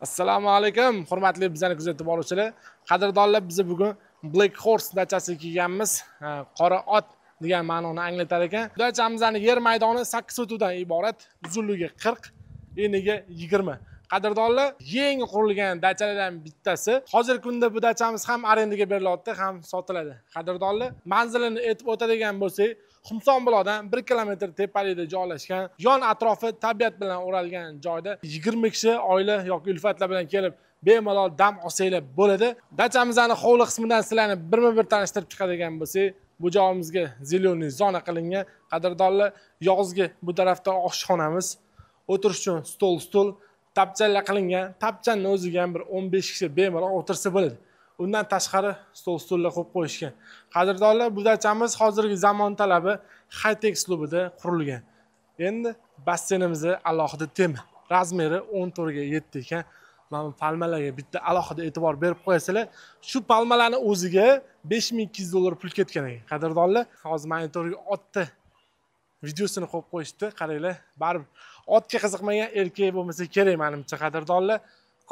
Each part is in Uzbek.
Assalomu alaykum, hurmatli bizani kuzatib boruvchilar. Qadrdonlar, biz bugun Black Horse dachasiga kelganmiz. Qora ot degan ma'noni anglatar ekan. Dachamizning yer maydoni 8 footdan iborat, uzunligi 40, eniga 20. Qadrdonlar, yangi qurilgan dachalardan bittasi. Hozirgi kunda bu dachamiz ham arendaga berilyapti, ham sotiladi. Qadrdonlar, manzilini aytib o'tadigan bo'lsak, Xumsonbuloqdan 1 kilometr tepalikda joylashgan, yon atrofi tabiat bilan o'ralgan joyda 20 kishi oila yoki ulfatlar bilan kelib bemalol dam olsanglar bo'ladi. Dachamizning hovli qismidan sizlarni birma-bir tanishtirib chiqadigan bo'lsak, bu joyimizga zeleniy zona qilingan. Qadrdonlar, yozgi bu tarafda oshxonamiz, o'tirish uchun stol, tapchalar qilingan. Tapchaning o'ziga ham bir 15 kishi bemalol o'tirsa bo'ladi. Undan tashqari stol-stollar qo'yib qo'yishgan. Qadrdonlar, bu dachamiz hozirgi zamon talabi high-tech uslubida qurilgan. Endi basseynimizni alohida tema. Razmeri 14 ga 7 ekan. Mana palmalarga bitta alohida e'tibor berib qo'yasizlar. Shu palmalarning o'ziga $5200 pul ketgan ekan. Qadrdonlar, hozir monitorga otni videosini qo'yib qo'yishdi. Qaranglar, baribir otga qiziqmagan erkak bo'lmasa kerak menimcha. Qadrdonlar,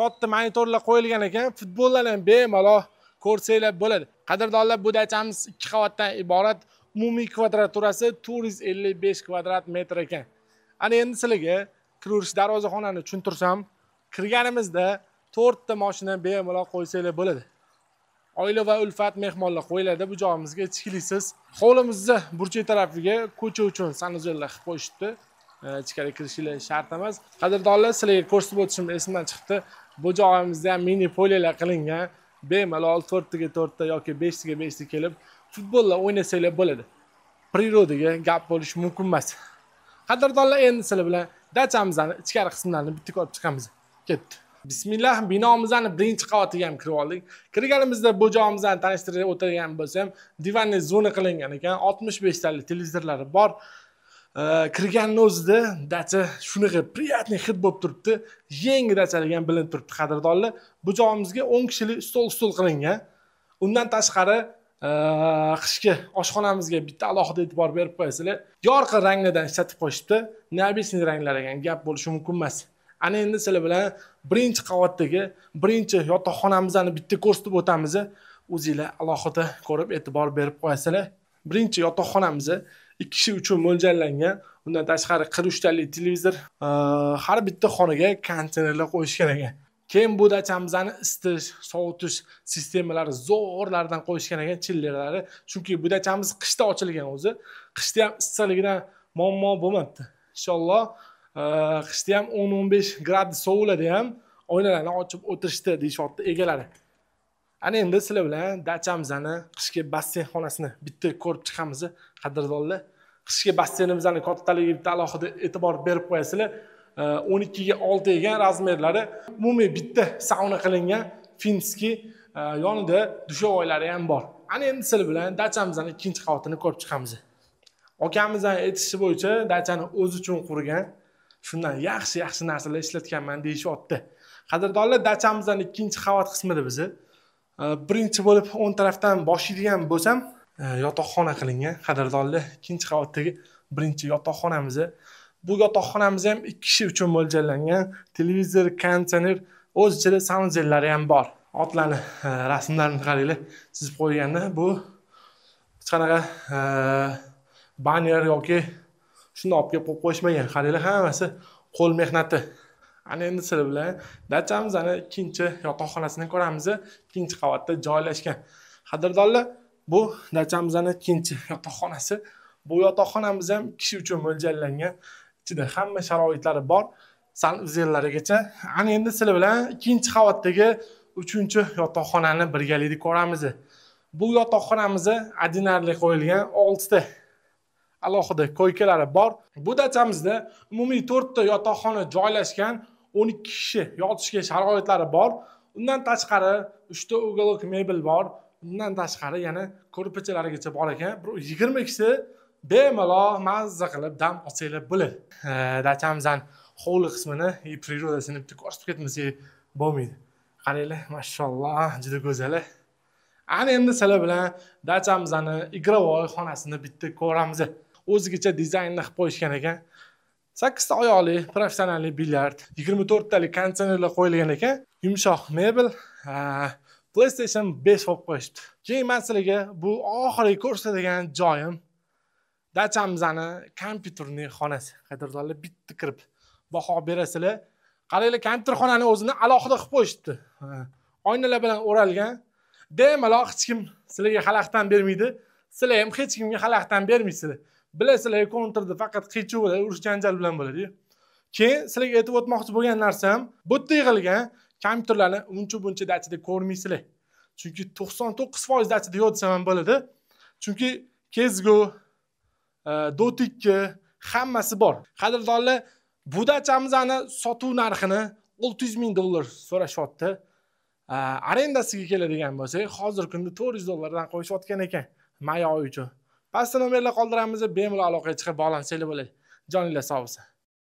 katta monitorlar qo'yilgan ekan, futbollar ham bemalol ko'rsanglar bo'ladi. Qadrdonlar, bu dachamiz 2 qavatdan iborat, umumiy kvadraturasi 455 kvadrat metr ekan. Ana endi sizlarga kirish darvozaxonani tushuntirsam, kirganimizda 4 ta mashina bemalol qo'ysanglar bo'ladi. Oila va ulfat mehmonlar qo'yiladi bu joyimizga, ichkilisiz. Hovlimizni burchak tarafiga ko'cha uchun sanuzellar qilib qo'yishdi. Ichkari kirishlar shart emas. Qadrdonlar, sizlarga ko'rsatib o'tishim esimdan chiqdi. Bu joyimizda ham mini poliyalar qilingan. Bemalol 4 ga 4 ta yoki 5 ga 5 ta kelib futbollar o'ynasanglar bo'ladi. Prirodaga gap bo'lish mumkin emas. Qadrdonlar, endi sizlar bilan dachamizning ichkari qismlarini bitta ko'rib chiqamiz. Ketdi. Bismillah, binomizning birinchi qavatiga ham kirib oldik. Kirganimizda bu joyimizni tanishtirib o'tirgan bo'lsam, divanli zona qilingan ekan. 65 talik televizorlari bor. Kirganning o'zida dacha shunaqa приятный hid bo'lib turibdi. Yangi dachalarga bilinib turibdi. Qadrdonlar, bu joyimizga 10 kishilik stol qilingan. Undan tashqari qishki oshxonamizga bitta alohida e'tibor berib qo'yasizlar. Yorqin ranglardan ishlatib qo'yishibdi. Neobычный ranglar ekan, gap bo'lishi mumkin emas. Ana endi sizlar bilan birinchi qavatdagi birinchi yotoqxonamizni bitta ko'rsatib o'tamiz. O'zingizlar alohida ko'rib e'tibor berib qo'yasizlar. Birinchi yotoqxonamiz 2 kishi uchun mo'ljallangan. Undan tashqari 43 talik televizor, har bitta xonaga konteynerlar qo'yishgan ekan. Keyin bu dachamizning isitish, sovutish sistemalari zo'rlardan qo'yishgan ekan, chillerlari. Chunki bu dachamiz qishda ochilgan o'zi. Qishda ham issiqligidan muammo bo'lmabdi. Inshaalloh qishda ham 10-15 gradus sovuladi ham, oynalarni ochib o'tirishdi deyishyapti egalari. Ana endi sizlar bilan dachamizning qishki basseyn xonasini bitta ko'rib chiqamiz. Qadrdonlar, qishki basseynimizning kattaligiga bitta alohida e'tibor berib qo'yasizlar. 12 ga 6 ekan razmerlari. Umumiy bitta sauna qilingan, finskiy, yonida dushovoylari ham bor. Ana endi sizlar bilan dachamizning ikkinchi qavatini ko'rib chiqamiz. Akamizning aytishi bo'yicha dachani o'zi uchun qurgan, shundan yaxshi narsalar ishlatganman deyishyapti. Qadrdonlar, dachamizning ikkinchi qavat qismida bizni birinchi bo'lib 10 tarafdan boshlaydigan bo'lsam, yotoqxona qilingan. Qadrdonlar, ikkinchi qavatdagi birinchi yotoqxonamiz. Bu yotoqxonamiz ham 2 kishi uchun mo'ljallangan. Televizor, konditsioner, o'z ichida sanuzellari ham bor. Otlarni rasmlarini qaranglar, chizib qo'yganda bu hech qanaqa banner yoki shuni olib kelib qo'yishmagan. Qaranglar, hammasi qo'l mehnati. Ana endi sizlar bilan dachamizning ikkinchi yotoqxonasini ko'ramiz. Ikkinchi qavatda joylashgan. Qadrdonlar, bu dachamizning ikkinchi yotoqxonasi. Bu yotoqxonamiz ham 2 kishi uchun mo'ljallangan. Ichida hamma sharoitlari bor, sanuzellarigacha. Ana endi sizlar bilan ikkinchi qavatdagi 3-yotoqxonani birgalikda ko'ramiz. Bu yotoqxonamiz ordinarli qo'yilgan 6 ta alohida koykalari bor. Bu dachamizda umumiy 4 ta yotoqxona joylashgan, 12 kishi yotishga sharoitlari bor. Undan tashqari 3 ta uголок mebel bor. Undan tashqari yana ko'rpachalarigacha bor ekan. 20 kishi bemalol mazza qilib dam olsanglar bo'ladi. Dachamizning hovli qismini, prirodasini bitta ko'rsatib ketmasak bo'lmaydi. Qaranglar, mashalloh, juda go'zal. Ana endi sizlar bilan dachamizning igrovoy xonasini bitta ko'ramiz. O'zigacha dizaynni qilib qo'yishgan ekan. 8 ta oyoqli professional bilyard, 24 talik konditsionerlar qo'yilgan ekan, yumshoq mebel, PlayStation 5 olib qo'yishibdi. Keyin men sizlarga bu oxirgi ko'rsatadigan joyim dachamizning kompyuterning xonasi. Qadrdonlar bitta kirib baho berasizlar. Qaranglar, kompyuter xonaning o'zini alohida qilib qo'yishibdi. Oynalar bilan o'ralgan. Bemalol hech kim sizlarga xalaqdan bermaydi. Sizlar ham hech kimga xalaqdan bermaysizlar. Bilasizlar, kontrda faqat qichuv bilan, urush janjal bilan bo'ladi. Keyin sizlarga aytib o'tmoqchi bo'lgan narsam, bu yerda yig'ilgan kompyuterlarni uncha-buncha dachada ko'rmaysizlar. Chunki 99% dachada yo'q desam ham bo'ladi. Chunki Kezgo, Dota 2 hammasi bor. Qadrdonlar, bu dachamizni sotuv narxini $600,000 so'rashyapti. Arendasiga keladigan bo'lsak, hozir kunda $400 qo'yishayotgan ekan, may oyi uchun. Pastda nomerlar qoldiramiz, bemalol aloqaga chiqib bog'lansanglar bo'ladi. Joninglar sog' bo'lsin.